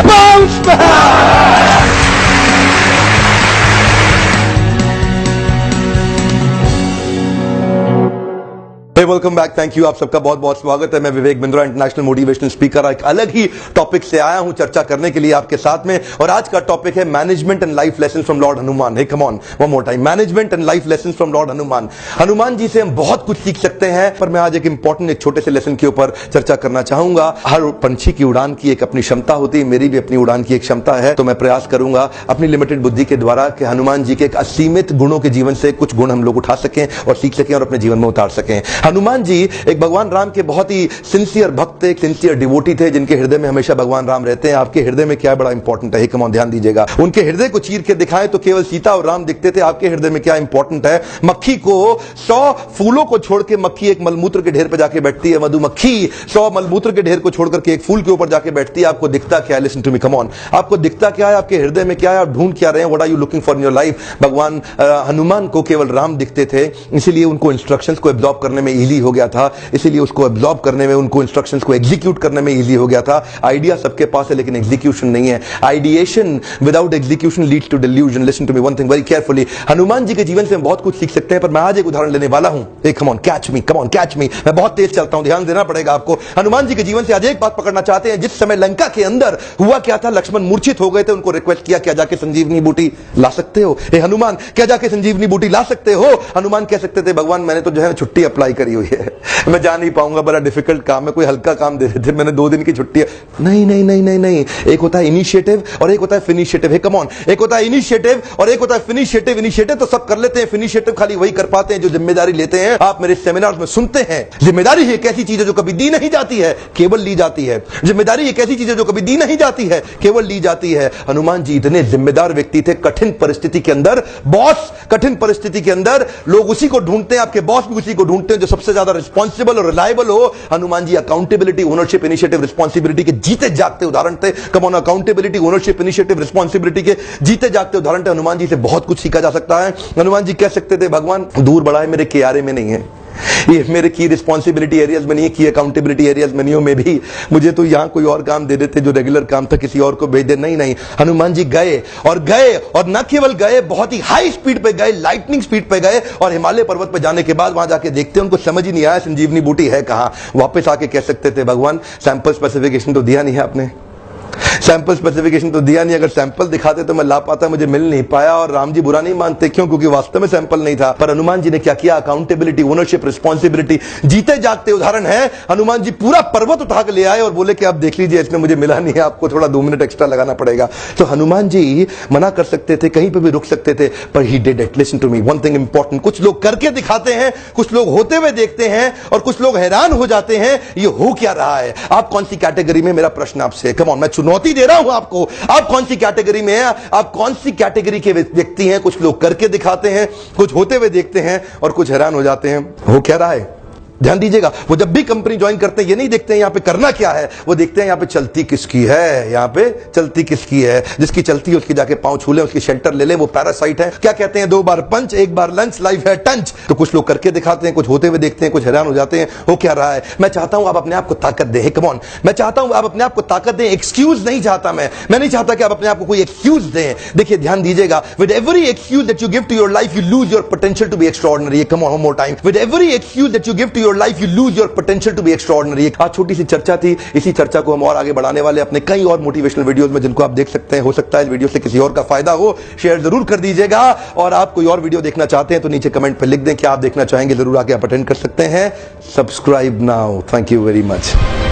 Bounce back! Welcome back, thank you. आप सबका बहुत बहुत स्वागत है। मैं Vivek Bindra, international motivational speaker, एक अलग ही टॉपिक से आया हूं चर्चा करने के लिए आपके साथ में। और आज का टॉपिक है management and life lesson from lord Hanuman. Hey come on, one more time, management and life lesson from lord Hanuman. Hanuman ji से हम बहुत कुछ सीख सकते हैं, पर मैं आज एक इंपॉर्टेंट, एक छोटे से लेसन के ऊपर चर्चा करना चाहूंगा। हर पंछी की उड़ान की एक अपनी क्षमता होती है, मेरी भी अपनी उड़ान की एक क्षमता है। तो मैं प्रयास करूंगा अपनी लिमिटेड बुद्धि के द्वारा कि हनुमान जी के एक असीमित गुणों के जीवन से कुछ गुण हम लोग उठा सकें और सीख सकें और अपने जीवन में उतार सकें। हनुमान जी एक भगवान राम के बहुत ही सिंसियर भक्त थे, एक सिंसियर डिवोटी थे, जिनके हृदय में हमेशा भगवान राम रहते हैं। आपके हृदय में क्या बड़ा इंपॉर्टेंट है, कम ऑन, ध्यान दीजिएगा। उनके हृदय को चीर के दिखाएं तो केवल सीता और राम दिखते थे। आपके हृदय में क्या इंपॉर्टेंट है? मक्खी को 100 फूलों को छोड़ के मक्खी एक मलमूत्र के ढेर पर जाके बैठती है। मधुमक्खी 100 मलमूत्र के ढेर को छोड़कर के एक फूल के ऊपर जाके बैठती है। आपको दिखता क्या है? Listen to me, come on. आपको दिखता क्या है? आपके हृदय में क्या है? आप ढूंढ क्या रहे हैं? What are you looking for in your life? भगवान हनुमान को केवल राम दिखते थे, इसीलिए उनको इंस्ट्रक्शंस को एब्जॉर्ब करने में इजी हो गया था, इसीलिए उसको एब्जॉर्ब करने में, उनको इंस्ट्रक्शंस को एग्जीक्यूट करने में इजी हो गया था। आइडिया सबके पास है लेकिन एग्जीक्यूशन नहीं है। Ideation without execution leads to delusion. Listen to me one thing very carefully. Hanuman ji के जीवन से हम बहुत कुछ सीख सकते हैं, पर मैं आज एक उदाहरण लेने वाला हूं। Come on, catch me, come on, catch मी। मैं बहुत तेज चलता हूं, ध्यान देना पड़ेगा आपको। हनुमान जी के जीवन से आज एक बात पकड़ना चाहते हैं। जिस समय लंका के अंदर हुआ क्या था, लक्ष्मण मूर्छित हो गए थे, उनको रिक्वेस्ट किया, क्या जाके संजीवनी बूटी ला सकते हो? हे हनुमान, क्या जाके संजीवनी बूटी ला सकते हो? हनुमान कह सकते थे, भगवान मैंने तो जो है छुट्टी अप्लाई करी हुई है, मैं जा नहीं पाऊंगा, बड़ा डिफिकल्ट काम है, कोई हल्का काम दे देते, मैंने 2 दिन की छुट्टी है। नहीं नहीं नहीं नहीं नहीं, एक होता है इनिशिएटिव और एक होता है फिनिशिएटिव। हे कम ऑन, एक होता है इनिशिएटिव और एक होता है फिनिशिएटिव। इनिशिएटिव तो सब कर लेते हैं, फिनिशिएटिव खाली वही कर पाते हैं जो जिम्मेदारी लेते हैं। आप मेरे सेमिनार में सुनते हैं, जिम्मेदारी एक ऐसी चीज है जो कभी दी नहीं जाती है, केवल ली जाती है। जिम्मेदारी एक ऐसी चीज है जो कभी दी नहीं जाती है, केवल ली जाती है। हनुमान जी इतने जिम्मेदार व्यक्ति थे। कठिन परिस्थिति के अंदर बॉस, कठिन परिस्थिति के अंदर लोग उसी को ढूंढते हैं, आपके बॉस भी उसी को ढूंढते हैं जो सबसे ज्यादा रिस्पॉन्सिबल और रिलायबल हो। Hanuman ji accountability, ownership, initiative, responsibility के जीते जागते उदाहरण थे। Come on, accountability, ownership, initiative, responsibility के जीते जागते उदाहरण थे। हनुमान जी से बहुत कुछ सीखा जा सकता है। हनुमान जी कह सकते थे, भगवान दूर बड़ा है, मेरे कियारे में नहीं है, ये मेरे की रिस्पॉन्सिबिलिटी एरियाज में नहीं है, की अकाउंटेबिलिटी एरियाज में नहीं हो, में भी मुझे तो यहां कोई और काम दे देते जो रेगुलर काम था, किसी और को भेज दे। नहीं नहीं, हनुमान जी गए और न केवल गए, बहुत ही हाई स्पीड पे गए, लाइटनिंग स्पीड पे गए। और हिमालय पर्वत पे जाने के बाद वहां जाके देखते हैं, उनको समझ ही नहीं आया संजीवनी बूटी है कहां। वापस आके कह सकते थे, भगवान सैंपल स्पेसिफिकेशन तो दिया नहीं है आपने, सैंपल स्पेसिफिकेशन तो दिया नहीं, अगर सैंपल दिखाते तो मैं ला पाता, मुझे मिल नहीं पाया। और राम जी बुरा नहीं मानते, क्यों? क्योंकि वास्तव में सैंपल नहीं था। पर हनुमान जी ने क्या किया? अकाउंटेबिलिटी, ओनरशिप, रिस्पॉन्सिबिलिटी, जीते जागते उदाहरण है। हनुमान जी पूरा पर्वत उठा के ले आए और बोले कि आप देख लीजिए, इसमें मुझे मिला नहीं है, आपको थोड़ा 2 मिनट एक्स्ट्रा लगाना पड़ेगा। तो हनुमान जी मना कर सकते थे, कहीं पर भी रुक सकते थे, पर he did it. Listen to me, one thing important. कुछ लोग करके दिखाते हैं, कुछ लोग होते हुए देखते हैं, और कुछ लोग हैरान हो जाते हैं ये हो क्या रहा है। आप कौन सी कैटेगरी में? मेरा प्रश्न आपसे, कम ऑन, मैं चुनौती दे रहा हूं आपको, आप कौन सी कैटेगरी में हैं? आप कौन सी कैटेगरी के व्यक्ति हैं? कुछ लोग करके दिखाते हैं, कुछ होते हुए देखते हैं, और कुछ हैरान हो जाते हैं हो क्या रहा है। ध्यान दीजिएगा, वो जब भी कंपनी ज्वाइन करते हैं, ये नहीं देखते हैं यहां पे करना क्या है, वो देखते हैं यहां पे चलती किसकी है, यहां पे चलती किसकी है। जिसकी चलती है उसकी जाके पांव छू ले, उसकी शेल्टर ले ले, वो पैरासाइट है। क्या कहते हैं? 2 बार पंच, 1 बार लंच, लाइफ है टंच। तो कुछ लोग करके दिखाते हैं, कुछ होते हुए देखते हैं, कुछ हैरान हो जाते हैं हो क्या रहा है। मैं चाहता हूं आप अपने आप को ताकत दें। कम ऑन, मैं चाहता हूं आप अपने आप को ताकत दें। एक्सक्यूज नहीं चाहता मैं नहीं चाहता कि आप अपने आप को कोई एक्सक्यूज दें। देखिए ध्यान दीजिएगा, with every excuse that you give to your life, you lose your potential to be extraordinary. Come on, one more time, with every excuse that you give to your life, you lose potential to be extraordinary. आज छोटी सी चर्चा थी, इसी चर्चा को हम और आगे बढ़ाने वाले अपने कई और मोटिवेशनल वीडियोस में, जिनको आप देख सकते हैं। हो सकता है इस वीडियो से किसी और का फायदा हो, शेयर जरूर कर दीजिएगा। और आप कोई और वीडियो देखना चाहते हैं तो नीचे कमेंट पे लिख दें क्या आप देखना चाहेंगे, जरूर आके आप अटेंड कर सकते हैं। Subscribe now. Thank you very much.